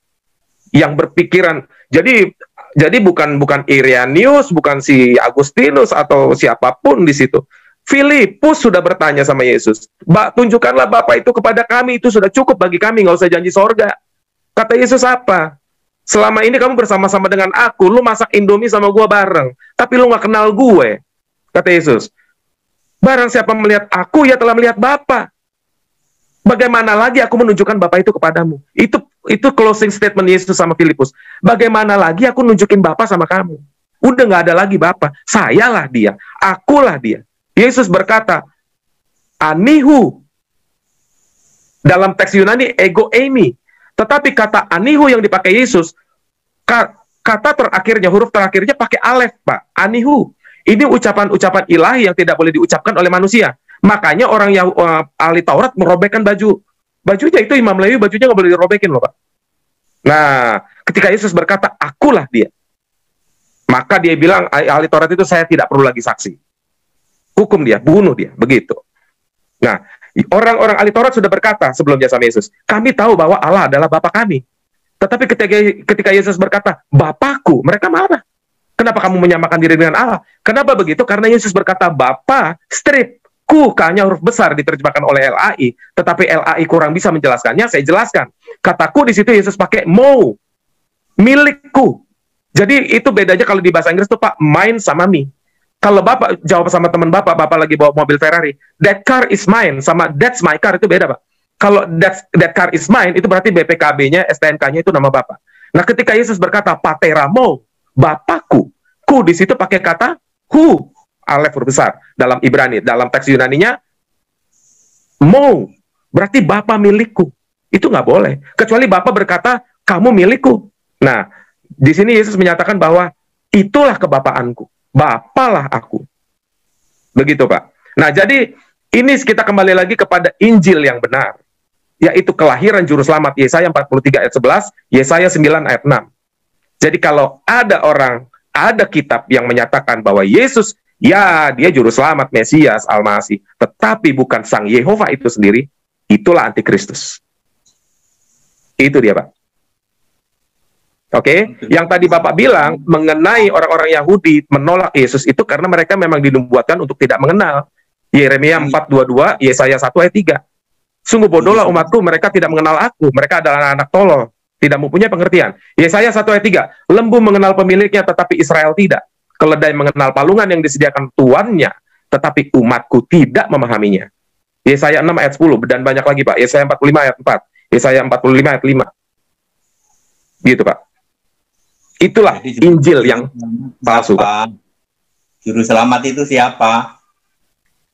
yang berpikiran. Jadi bukan Irenaeus, bukan si Agustinus atau siapapun di situ. Filipus sudah bertanya sama Yesus, tunjukkanlah Bapa itu kepada kami, itu sudah cukup bagi kami, nggak usah janji sorga. Kata Yesus apa? Selama ini kamu bersama-sama dengan aku, lu masak Indomie sama gua bareng, tapi lu nggak kenal gue. Kata Yesus, barang siapa melihat aku, ya telah melihat Bapa. Bagaimana lagi aku menunjukkan Bapa itu kepadamu? Itu closing statement Yesus sama Filipus. Bagaimana lagi aku nunjukin Bapa sama kamu? Udah nggak ada lagi Bapa, sayalah dia, akulah dia. Yesus berkata, anihu. Dalam teks Yunani, ego eimi. Tetapi kata anihu yang dipakai Yesus, kata terakhirnya, huruf terakhirnya pakai alef, Pak. Anihu. Ini ucapan-ucapan ilahi yang tidak boleh diucapkan oleh manusia. Makanya orang yang ahli Taurat merobekkan bajunya, itu Imam Lewi bajunya nggak boleh dirobekin loh, Pak. Nah, ketika Yesus berkata, akulah dia. Maka dia bilang, ahli Taurat itu saya tidak perlu lagi saksi. Hukum dia, bunuh dia, begitu. Nah, orang-orang ahli Taurat sudah berkata sebelumnya sama Yesus, kami tahu bahwa Allah adalah Bapa kami. Tetapi ketika Yesus berkata, Bapakku, mereka marah. Kenapa kamu menyamakan diri dengan Allah? Kenapa begitu? Karena Yesus berkata, Bapa, strip, ku, K-nya huruf besar diterjemahkan oleh LAI, tetapi LAI kurang bisa menjelaskannya, saya jelaskan. Kataku di situ Yesus pakai mau, milikku. Jadi itu bedanya kalau di bahasa Inggris itu Pak, mine sama me. Kalau Bapak jawab sama teman Bapak lagi bawa mobil Ferrari, that car is mine, sama that's my car, itu beda, Pak. Kalau that car is mine, itu berarti BPKB-nya, STNK-nya itu nama Bapak. Nah, ketika Yesus berkata, pateramo, Bapakku, ku di situ pakai kata hu, alef huruf besar, dalam Ibrani, dalam teks Yunaninya, mo, berarti Bapa milikku. Itu nggak boleh. Kecuali Bapak berkata, kamu milikku. Nah, di sini Yesus menyatakan bahwa itulah kebapaanku. Bapalah aku. Begitu, Pak. Nah, jadi ini kita kembali lagi kepada Injil yang benar, yaitu kelahiran juru selamat, Yesaya 43 ayat 11, Yesaya 9 ayat 6. Jadi kalau ada kitab yang menyatakan bahwa Yesus, ya dia juru selamat, Mesias, Al-Masih, tetapi bukan Sang Yehova itu sendiri, itulah antikristus. Itu dia, Pak. Oke, yang tadi Bapak bilang mengenai orang-orang Yahudi menolak Yesus itu karena mereka memang dinubuatkan untuk tidak mengenal. Yeremia 4:22, Yesaya 1 ayat 3. Sungguh bodohlah umatku, mereka tidak mengenal aku, mereka adalah anak tolol, tidak mempunyai pengertian. Yesaya 1 ayat 3, lembu mengenal pemiliknya tetapi Israel tidak. Keledai mengenal palungan yang disediakan tuannya, tetapi umatku tidak memahaminya. Yesaya 6 ayat 10, dan banyak lagi, Pak. Yesaya 45 ayat 4, Yesaya 45 ayat 5. Gitu, Pak. Itulah Injil yang palsu, Pak. Juru selamat itu siapa?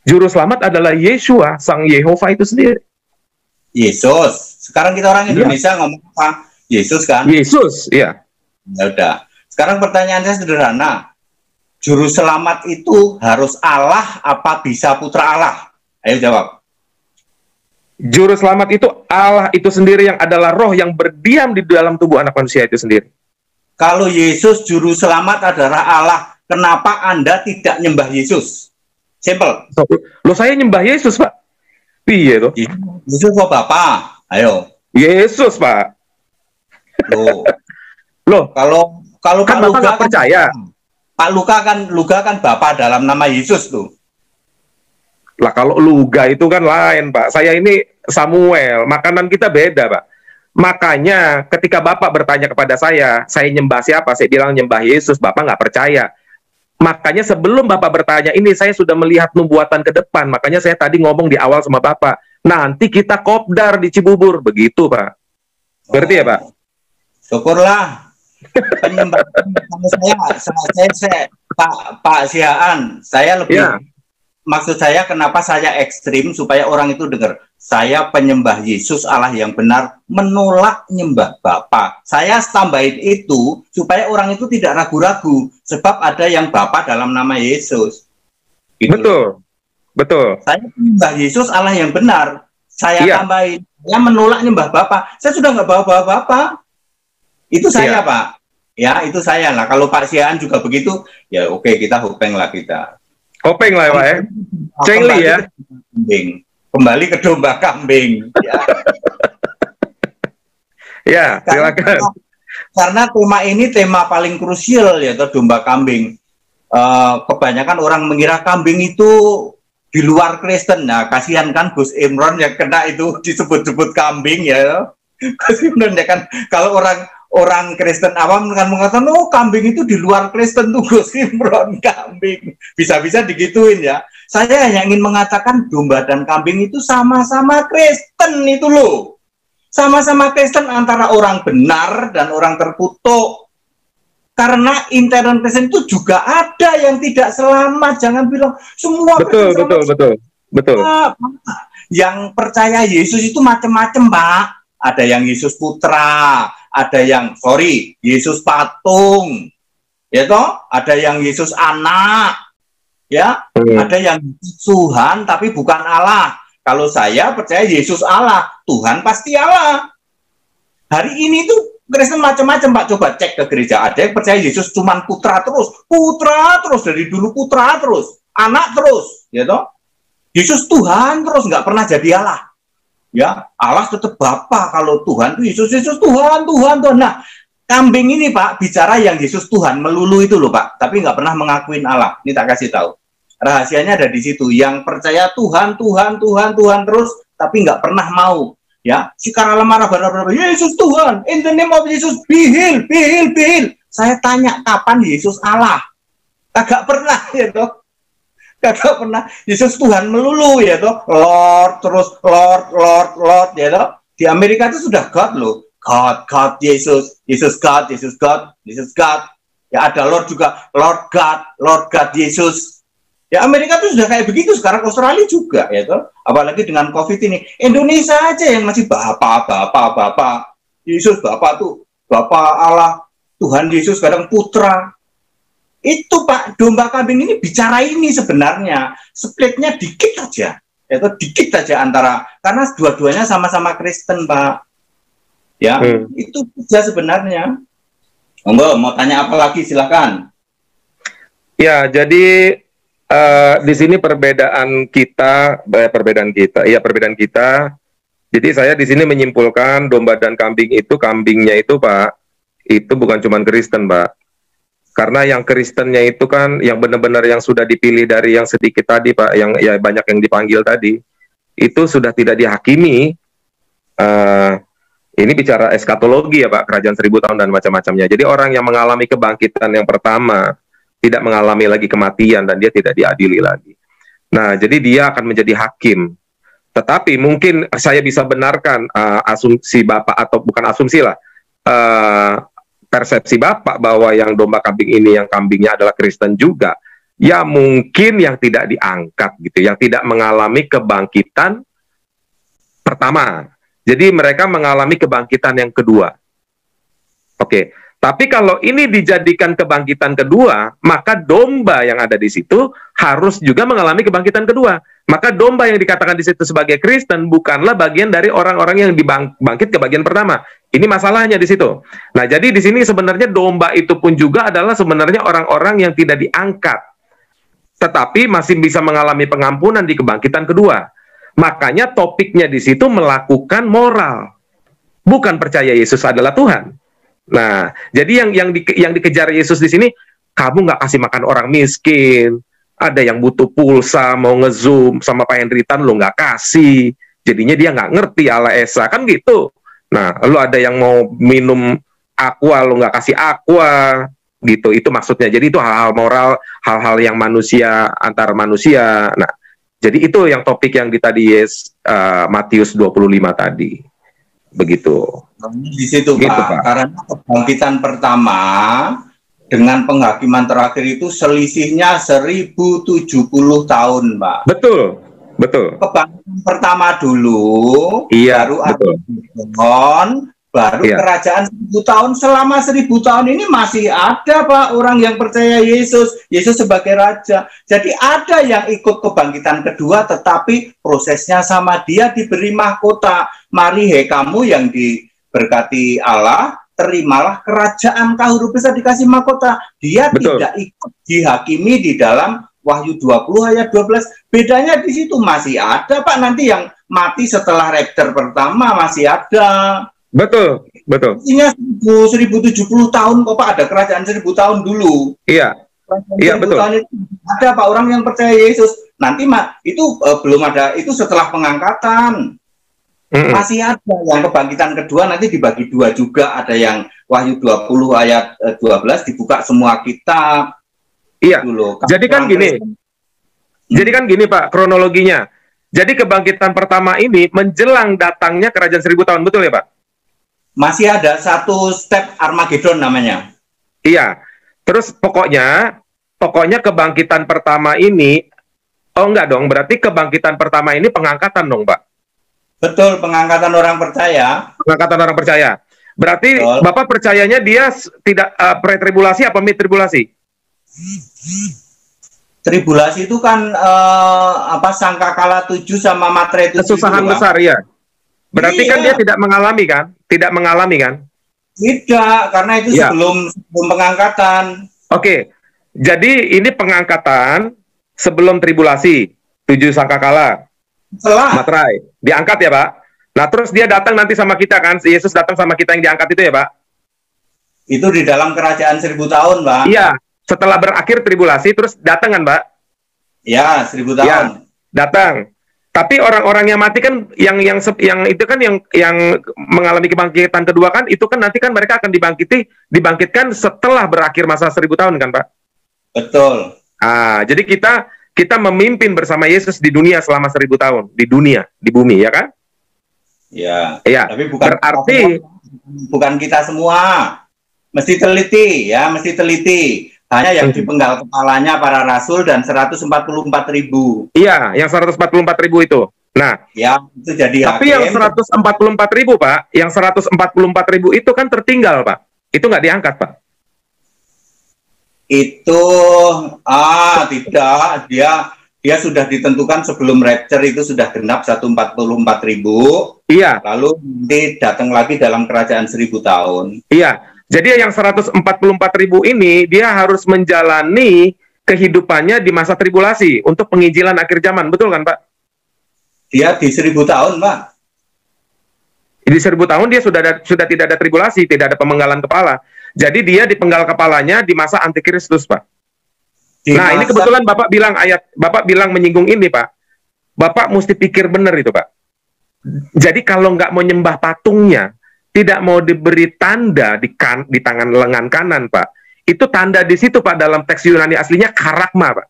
Juru selamat adalah Yeshua, Sang Yehova itu sendiri. Yesus. Sekarang kita orang Indonesia ngomong apa? Yesus kan? Yesus, iya. Ya udah. Sekarang pertanyaan saya sederhana. Juru selamat itu harus Allah apa bisa putra Allah? Ayo jawab. Juru selamat itu Allah itu sendiri yang adalah roh yang berdiam di dalam tubuh anak manusia itu sendiri. Kalau Yesus juru selamat adalah Allah, kenapa Anda tidak nyembah Yesus? Simple. Loh, saya nyembah Yesus, Pak. Iya tuh. Yesus kok Bapak? Ayo. Yesus, Pak. Loh, kalau kan Bapak nggak percaya. Pak Luka kan Bapak dalam nama Yesus tuh. Lah kalau Luga itu kan lain, Pak. Saya ini Samuel, makanan kita beda, Pak. Makanya ketika Bapak bertanya kepada saya nyembah siapa? Saya bilang nyembah Yesus. Bapak nggak percaya. Makanya sebelum Bapak bertanya ini, saya sudah melihat nubuatan ke depan. Makanya saya tadi ngomong di awal sama Bapak, nanti kita kopdar di Cibubur. Begitu, Pak. Berarti ya, Pak? Syukurlah. Penyembah saya Pak Siaan, saya lebih maksud saya kenapa saya ekstrim supaya orang itu dengar. Saya penyembah Yesus Allah yang benar, menolak nyembah Bapa. Saya tambahin itu supaya orang itu tidak ragu-ragu sebab ada yang Bapa dalam nama Yesus. Gitu. Betul. Betul. Saya penyembah Yesus Allah yang benar. Saya tambahin, saya menolak nyembah Bapa. Saya sudah nggak bawa Bapa. Itu saya, Pak. Ya, itu saya lah. Kalau Pak Siaan juga begitu, ya oke, kita hopeng lah kita. Hopeng lah Pak ya. Cengli ya. Kembali ke domba kambing. Ya, ya silakan. Karena tema ini tema paling krusial yaitu domba kambing. Kebanyakan orang mengira kambing itu di luar Kristen. Nah, kasihan kan Gus Imron yang kena itu disebut-sebut kambing ya. Kasihan ya kan, kalau orang Kristen awam kan mengatakan, oh kambing itu di luar Kristen tuh Gus Imron, kambing. Bisa-bisa digituin ya. Saya hanya ingin mengatakan domba dan kambing itu sama-sama Kristen itu loh. Sama-sama Kristen antara orang benar dan orang terkutuk. Karena intern Kristen itu juga ada yang tidak selamat. Jangan bilang semua betul, betul. Yang percaya Yesus itu macam-macam, Pak. Ada yang Yesus putra, ada yang Yesus patung, ya toh, ada yang Yesus anak, ya, ada yang Tuhan tapi bukan Allah. Kalau saya percaya Yesus Allah, Tuhan pasti Allah. Hari ini tuh Kristen macam-macam, Pak. Coba cek ke gereja, ada yang percaya Yesus cuman putra terus dari dulu putra terus, anak terus, ya toh. Yesus Tuhan terus, nggak pernah jadi Allah. Ya, Allah tetap Bapa. Kalau Tuhan itu Yesus Tuhan. Nah, kambing ini Pak bicara yang Yesus Tuhan melulu itu loh Pak, tapi nggak pernah mengakuin Allah. Ini tak kasih tahu. Rahasianya ada di situ. Yang percaya Tuhan terus, tapi nggak pernah mau. Ya, si karala marah Yesus Tuhan, in the name of Jesus, be healed. Saya tanya kapan Yesus Allah? Kagak pernah ya toh. Kagak pernah. Yesus Tuhan melulu ya toh, Lord terus Lord ya toh. Di Amerika itu sudah God loh, God Yesus God. Ya ada Lord juga, Lord God Yesus. Ya Amerika itu sudah kayak begitu. Sekarang Australia juga ya toh. Apalagi dengan COVID ini, Indonesia aja yang masih Bapak. Yesus Bapak tuh, Bapak Allah, Tuhan Yesus kadang putra. Itu Pak, domba kambing ini bicara ini sebenarnya splitnya dikit aja, yaitu dikit aja antara, karena dua-duanya sama-sama Kristen Pak. Ya, itu saja sebenarnya. Mau tanya apa lagi silakan. Ya, jadi di sini perbedaan kita. Jadi saya di sini menyimpulkan domba dan kambing itu, kambingnya itu Pak, itu bukan cuma Kristen Pak. Karena yang Kristennya itu kan yang benar-benar yang sudah dipilih dari yang sedikit tadi Pak, yang ya banyak yang dipanggil tadi, itu sudah tidak dihakimi. Ini bicara eskatologi ya Pak, kerajaan 1000 tahun dan macam-macamnya. Jadi orang yang mengalami kebangkitan yang pertama tidak mengalami lagi kematian dan dia tidak diadili lagi. Nah, jadi dia akan menjadi hakim. Tetapi mungkin saya bisa benarkan asumsi Bapak, atau bukan asumsi lah, persepsi Bapak bahwa yang domba kambing ini, yang kambingnya adalah Kristen juga, ya mungkin yang tidak diangkat gitu, yang tidak mengalami kebangkitan pertama. Jadi mereka mengalami kebangkitan yang kedua. Oke, tapi kalau ini dijadikan kebangkitan kedua, maka domba yang ada di situ harus juga mengalami kebangkitan kedua. Maka domba yang dikatakan di situ sebagai Kristen bukanlah bagian dari orang-orang yang dibangkit ke bagian pertama. Ini masalahnya di situ. Nah, jadi di sini sebenarnya domba itu pun juga adalah sebenarnya orang-orang yang tidak diangkat, tetapi masih bisa mengalami pengampunan di kebangkitan kedua. Makanya topiknya di situ melakukan moral, bukan percaya Yesus adalah Tuhan. Nah, jadi yang dikejar Yesus di sini, kamu nggak kasih makan orang miskin, ada yang butuh pulsa mau ngezoom sama Pak Hendritan, lo nggak kasih, jadinya dia nggak ngerti ala Esa kan gitu. Nah, lo ada yang mau minum aqua, lo nggak kasih aqua, gitu. Itu maksudnya. Jadi itu hal-hal moral, hal-hal yang manusia antar manusia. Nah, jadi itu yang topik yang tadi Matius 25 tadi. Begitu. Di situ gitu, Pak. Karena kebangkitan pertama dengan penghakiman terakhir itu selisihnya 1070 tahun, Pak. Betul, betul. Kebangkitan pertama dulu, Iya, baru betul. Armageddon, baru Iya. kerajaan 1000 tahun. Selama 1000 tahun ini masih ada, Pak, orang yang percaya Yesus sebagai raja. Jadi ada yang ikut kebangkitan kedua, tetapi prosesnya sama, dia diberi mahkota. Mari he kamu yang diberkati Allah, terimalah kerajaan huruf besar dikasih mahkota. Dia Betul. tidak ikut dihakimi di dalam Wahyu 20 ayat 12. Bedanya di situ masih ada, Pak, nanti yang mati setelah rapture pertama masih ada. Betul, betul. Ini 1070 tahun kok, Pak, ada kerajaan 1000 tahun dulu. Iya. Kerajaan Iya, 1000 betul. tahun itu ada, Pak, orang yang percaya Yesus. Nanti itu belum ada, itu setelah pengangkatan. Masih ada yang kebangkitan kedua, nanti dibagi dua juga. Ada yang Wahyu 20 ayat 12 dibuka semua kitab. Iya. Dulu. Jadi kan gini. Jadi kan gini, Pak, kronologinya. Jadi kebangkitan pertama ini menjelang datangnya kerajaan 1000 tahun, betul ya, Pak? Masih ada satu step Armageddon namanya. Iya. Terus pokoknya kebangkitan pertama ini, oh enggak dong, berarti kebangkitan pertama ini pengangkatan dong, Pak? Betul, pengangkatan orang percaya. Pengangkatan orang percaya. Berarti Betul. Bapak percayanya dia tidak pre-tribulasi apa mid-tribulasi? Tribulasi itu kan sangkakala 7 sama materai 7. Kesusahan besar, ya. Berarti kan dia tidak mengalami kan? Tidak mengalami kan? Tidak, karena itu sebelum pengangkatan. Oke. Jadi ini pengangkatan sebelum tribulasi, 7 sangkakala. Setelah materai. Diangkat ya, Pak? Nah, terus dia datang nanti sama kita kan? Yesus datang sama kita yang diangkat itu ya, Pak? Itu di dalam kerajaan 1000 tahun, Pak. Iya. Setelah berakhir tribulasi, terus datang kan, Pak? Ya, 1000 tahun. Ya, datang. Tapi orang-orang yang mati kan, yang itu kan yang mengalami kebangkitan kedua kan, itu kan nanti kan mereka akan dibangkitkan setelah berakhir masa 1000 tahun kan, Pak? Betul. Jadi kita memimpin bersama Yesus di dunia selama 1000 tahun, di dunia, di bumi, ya kan? Ya. Iya. Tapi bukan kita semua. Mesti teliti, ya, mesti teliti. Hanya yang dipenggal kepalanya para rasul dan 144.000. Iya, yang 144.000 itu. Nah, ya, itu jadi tapi yang 144.000, Pak, yang 144.000 itu kan tertinggal, Pak. Itu nggak diangkat, Pak. Itu tidak, dia sudah ditentukan sebelum rapture, itu sudah genap 144.000. Iya. Lalu nanti datang lagi dalam kerajaan 1000 tahun. Iya. Jadi yang 144.000 ini dia harus menjalani kehidupannya di masa tribulasi untuk penginjilan akhir zaman, betul kan, Pak? Dia di 1000 tahun, Pak. Di 1000 tahun dia sudah tidak ada tribulasi, tidak ada pemenggalan kepala. Jadi dia dipenggal kepalanya di masa antikristus, Pak. Nah, ini kebetulan Bapak bilang menyinggung ini, Pak. Bapak mesti pikir benar itu, Pak. Jadi kalau nggak mau nyembah patungnya, tidak mau diberi tanda di tangan lengan kanan, Pak. Itu tanda di situ, Pak, dalam teks Yunani aslinya karakma, Pak.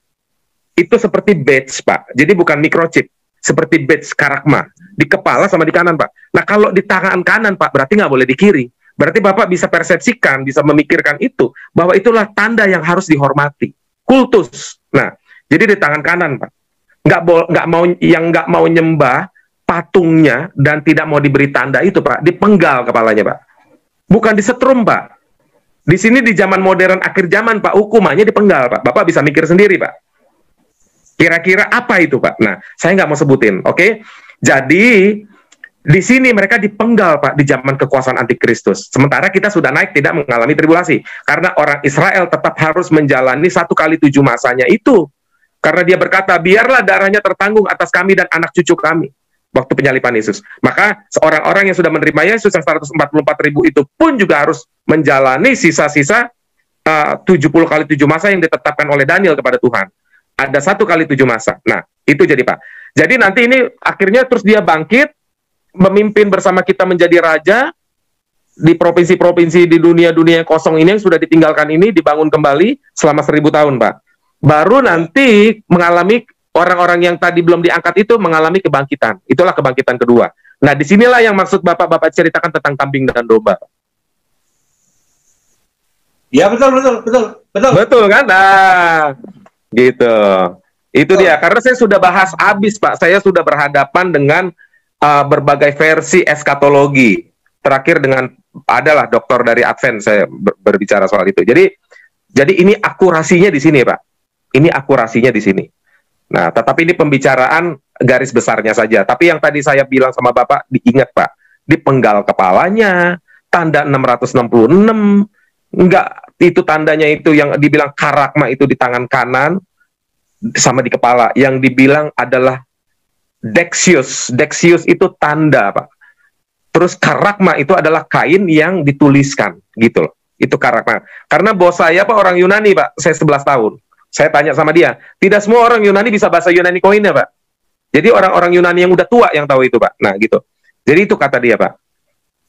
Itu seperti badge, Pak. Jadi bukan microchip, seperti badge karakma di kepala sama di kanan, Pak. Nah, kalau di tangan kanan, Pak, berarti nggak boleh di kiri. Berarti Bapak bisa persepsikan, bisa memikirkan itu, bahwa itulah tanda yang harus dihormati. Kultus. Nah, jadi di tangan kanan, Pak. Nggak mau nyembah patungnya dan tidak mau diberi tanda itu, Pak, dipenggal kepalanya, Pak. Bukan disetrum, Pak. Di sini di zaman modern akhir zaman, Pak, hukumannya dipenggal, Pak. Bapak bisa mikir sendiri, Pak. Kira-kira apa itu, Pak? Nah, saya nggak mau sebutin, oke? Jadi di sini mereka dipenggal, Pak, di zaman kekuasaan antikristus. Sementara kita sudah naik, tidak mengalami tribulasi. Karena orang Israel tetap harus menjalani 1x7 masanya itu. Karena dia berkata, biarlah darahnya tertanggung atas kami dan anak cucu kami. Waktu penyalipan Yesus. Maka seorang orang yang sudah menerima Yesus yang 144.000 itu pun juga harus menjalani sisa-sisa 70x7 masa yang ditetapkan oleh Daniel kepada Tuhan. Ada 1x7 masa. Nah, itu jadi, Pak. Jadi nanti ini akhirnya terus dia bangkit, memimpin bersama kita menjadi raja di provinsi-provinsi di dunia-dunia yang kosong ini yang sudah ditinggalkan ini, dibangun kembali selama 1000 tahun, Pak. Baru nanti mengalami orang-orang yang tadi belum diangkat itu mengalami kebangkitan. Itulah kebangkitan kedua. Nah, disinilah yang maksud Bapak ceritakan tentang kambing dan domba. Ya betul, betul, betul, betul. Betul kan? Nah, gitu. Itu Betul. dia. Karena saya sudah bahas habis, Pak. Saya sudah berhadapan dengan berbagai versi eskatologi. Terakhir dengan adalah dokter dari Advent saya berbicara soal itu. Jadi ini akurasinya di sini, Pak. Ini akurasinya di sini. Nah, tetapi ini pembicaraan garis besarnya saja. Tapi yang tadi saya bilang sama Bapak, diingat, Pak. Di penggal kepalanya, tanda 666, enggak, itu tandanya itu yang dibilang karakma itu di tangan kanan, sama di kepala. Yang dibilang adalah Dexius. Dexius itu tanda, Pak. Terus karakma itu adalah kain yang dituliskan, gitu loh. Itu karakma. Karena bos saya, Pak, orang Yunani, Pak. Saya 11 tahun. Saya tanya sama dia, tidak semua orang Yunani bisa bahasa Yunani koinnya, Pak. Jadi orang-orang Yunani yang udah tua yang tahu itu, Pak. Nah, gitu. Jadi itu kata dia, Pak.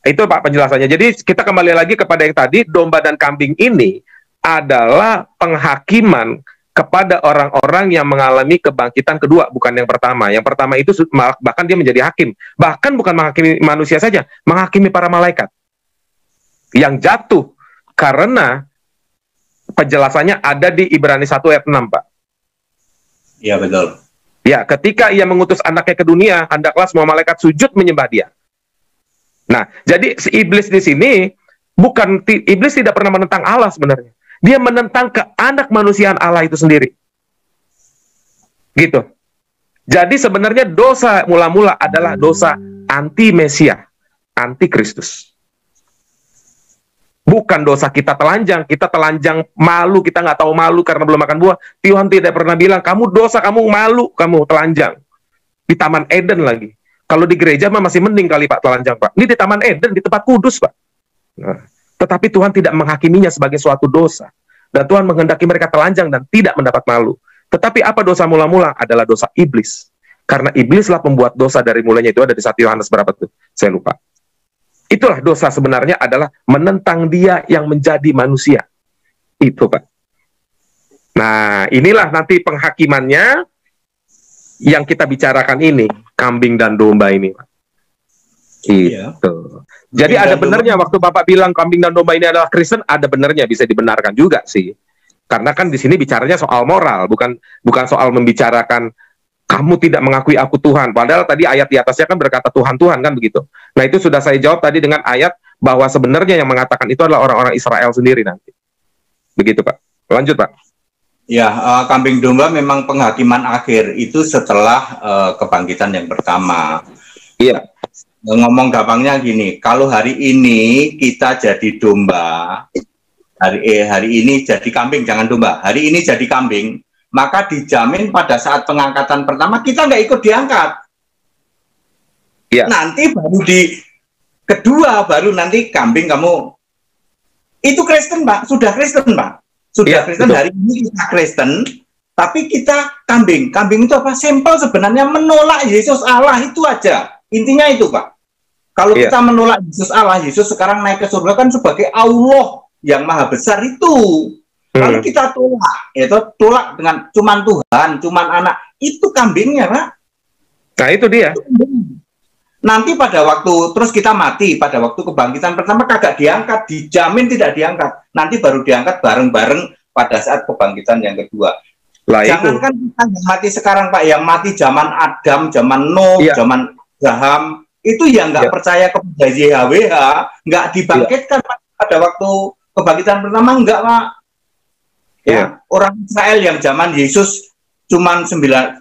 Itu, Pak, penjelasannya. Jadi kita kembali lagi kepada yang tadi, domba dan kambing ini adalah penghakiman kepada orang-orang yang mengalami kebangkitan kedua, bukan yang pertama. Yang pertama itu bahkan dia menjadi hakim. Bahkan bukan menghakimi manusia saja, menghakimi para malaikat yang jatuh, karena penjelasannya ada di Ibrani 1 ayat 6, Pak. Iya, betul. Ya, ketika ia mengutus anaknya ke dunia, hendaklah semua malaikat sujud menyembah dia. Nah, jadi si iblis di sini, iblis tidak pernah menentang Allah sebenarnya. Dia menentang keanak manusiaan Allah itu sendiri. Gitu. Jadi sebenarnya dosa mula-mula adalah dosa anti-Mesia, anti-Kristus. Bukan dosa kita telanjang malu, kita nggak tahu malu karena belum makan buah. Tuhan tidak pernah bilang, kamu dosa, kamu malu, kamu telanjang. Di Taman Eden lagi. Kalau di gereja mah masih mending kali, Pak, telanjang, Pak. Ini di Taman Eden, di tempat kudus, Pak. Nah, tetapi Tuhan tidak menghakiminya sebagai suatu dosa. Dan Tuhan menghendaki mereka telanjang dan tidak mendapat malu. Tetapi apa dosa mula-mula? Adalah dosa iblis. Karena iblislah pembuat dosa dari mulanya. Itu ada di 1 Yohanes berapa tuh? Saya lupa. Itulah dosa sebenarnya, adalah menentang dia yang menjadi manusia. Itu, Pak. Nah, inilah nanti penghakimannya yang kita bicarakan ini. Kambing dan domba ini, Pak. Iya. Gitu. Jadi ada benernya waktu Bapak bilang kambing dan domba ini adalah Kristen, ada benernya, bisa dibenarkan juga sih. Karena kan di sini bicaranya soal moral, bukan soal membicarakan kamu tidak mengakui aku Tuhan. Padahal tadi ayat di atasnya kan berkata Tuhan kan begitu. Nah, itu sudah saya jawab tadi dengan ayat bahwa sebenarnya yang mengatakan itu adalah orang-orang Israel sendiri nanti. Begitu, Pak. Lanjut, Pak. Ya, kambing domba memang penghakiman akhir itu setelah kebangkitan yang pertama. Iya. Ngomong gampangnya gini, kalau hari ini kita jadi domba, hari ini jadi kambing, jangan domba, hari ini jadi kambing, maka dijamin pada saat pengangkatan pertama kita nggak ikut diangkat. Iya. Nanti baru di kedua, baru nanti kambing kamu itu Kristen, Pak, sudah Kristen, Pak, sudah Kristen, hari ini kita Kristen, tapi kita kambing. Kambing itu apa? Sampel sebenarnya menolak Yesus Allah, itu aja. Intinya itu, Pak. Kalau kita menolak Yesus Allah, Yesus sekarang naik ke surga kan sebagai Allah yang maha besar itu. Kalau kita tolak dengan cuman Tuhan, cuman anak, itu kambingnya, Pak. Nah, itu dia. Nanti pada waktu terus kita mati, pada waktu kebangkitan pertama kagak diangkat, dijamin tidak diangkat. Nanti baru diangkat bareng-bareng pada saat kebangkitan yang kedua. Jangankan kita yang mati sekarang, Pak, yang mati zaman Adam, zaman Nuh, zaman Abraham, itu yang nggak percaya kepada YHWH, nggak dibangkitkan pada waktu kebangkitan pertama, enggak, Pak. Ya, orang Israel yang zaman Yesus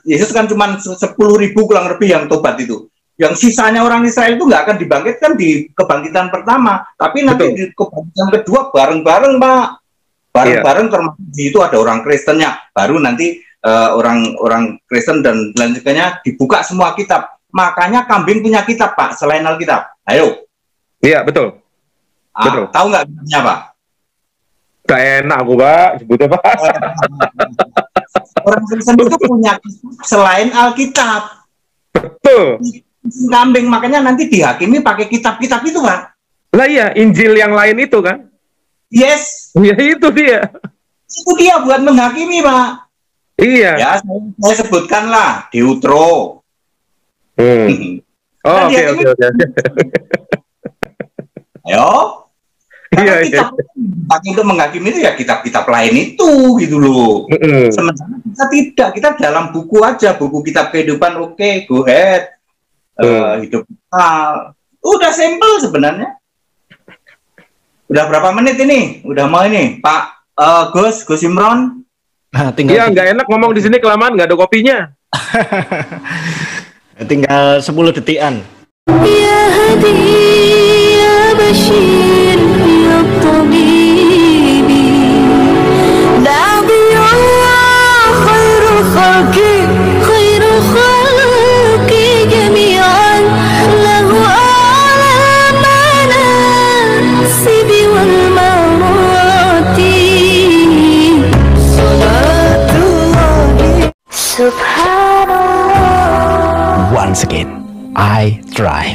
Yesus kan cuman 10.000 kurang lebih yang tobat itu. Yang sisanya orang Israel itu nggak akan dibangkitkan di kebangkitan pertama, tapi nanti di kebangkitan kedua bareng-bareng, Pak. Bareng-bareng, termasuk di itu ada orang Kristennya, baru nanti orang Kristen dan lanjutnya dibuka semua kitab. Makanya kambing punya kitab, Pak, selain Alkitab. Ayo. Iya, betul. Betul. Tahu nggak kitabnya, Pak? Gak enak aku, Pak, sebutnya, Pak. Orang Kristen itu punya kitab selain Alkitab. Betul. Kambing, makanya nanti dihakimi pakai kitab-kitab itu, Pak. Lah iya, Injil yang lain itu kan? Yes. Ya itu dia. Itu dia buat menghakimi, Pak. Iya. Ya, saya sebutkanlah Deutro. Oke. Ayo. Karena Iya, iya. kitab untuk menghakimi itu ya kitab-kitab lain itu gitu loh. Sementara kita tidak, kita dalam buku aja, buku kitab kehidupan, oke, go ahead, hidup kekal. Udah simple sebenarnya. Udah berapa menit ini? Udah mau ini, Pak Gus Imron. Nah, Iya, nggak enak ngomong di sini kelamaan, nggak ada kopinya. tinggal 10 detikan. يا هدي يا بشير يا طبيب نبي الله خير خلق جميعا له أعلى المناصب والمراتب صلاة الله سبحان الله. Once again, I try.